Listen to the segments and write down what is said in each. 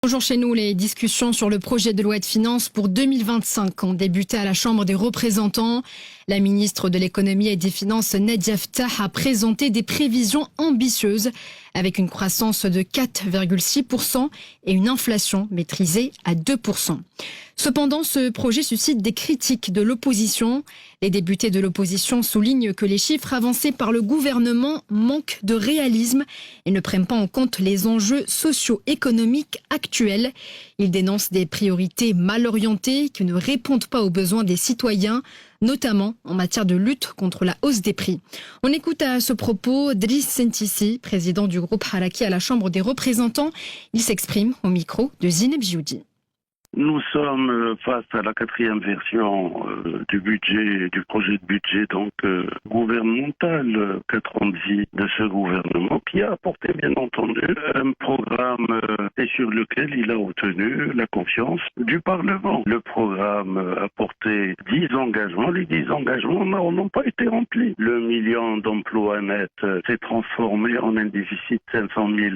Bonjour chez nous, les discussions sur le projet de loi de finances pour 2025 ont débuté à la Chambre des représentants. La ministre de l'économie et des finances, Nadia Ftah, a présenté des prévisions ambitieuses avec une croissance de 4,6% et une inflation maîtrisée à 2%. Cependant, ce projet suscite des critiques de l'opposition. Les députés de l'opposition soulignent que les chiffres avancés par le gouvernement manquent de réalisme et ne prennent pas en compte les enjeux socio-économiques actuels. Ils dénoncent des priorités mal orientées qui ne répondent pas aux besoins des citoyens, notamment en matière de lutte contre la hausse des prix. On écoute à ce propos Driss Sentissi, président du groupe Haraki à la Chambre des représentants. Il s'exprime au micro de Zineb Jioudi. Nous sommes face à la quatrième version du budget, du projet de budget gouvernemental, 4 ans de vie de ce gouvernement, qui a apporté bien entendu un programme et sur lequel il a obtenu la confiance du Parlement. Le programme a porté 10 engagements. Les 10 engagements n'ont pas été remplis. Le million d'emplois nets s'est transformé en un déficit de 500 000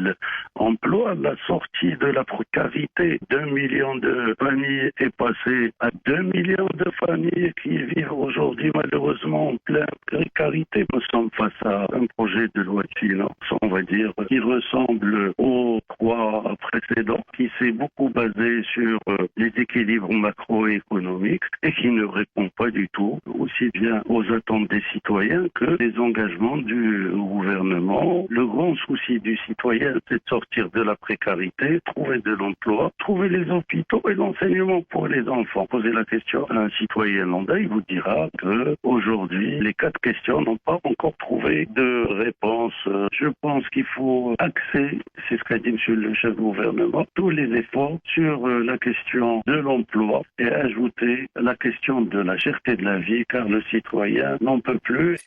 emplois. La sortie de la précarité, 2 millions de familles est passé à 2 millions de familles qui vivent aujourd'hui malheureusement en pleine précarité. Nous sommes face à un projet de loi de finances, on va dire, qui ressemble aux 3 précédents, qui s'est beaucoup basé sur les équilibres macroéconomiques et qui ne répond pas du tout aussi bien aux attentes des citoyens que les engagements du gouvernement. Le grand souci du citoyen, c'est de sortir de la précarité, trouver de l'emploi, trouver les hôpitaux et l'enseignement pour les enfants. Posez la question à un citoyen lambda, il vous dira que aujourd'hui, les 4 questions n'ont pas encore trouvé de réponse. Je pense qu'il faut axer, c'est ce qu'a dit monsieur le chef du gouvernement, tous les efforts sur la question de l'emploi et ajouter la question de la cherté de la vie, car le citoyen n'en peut plus.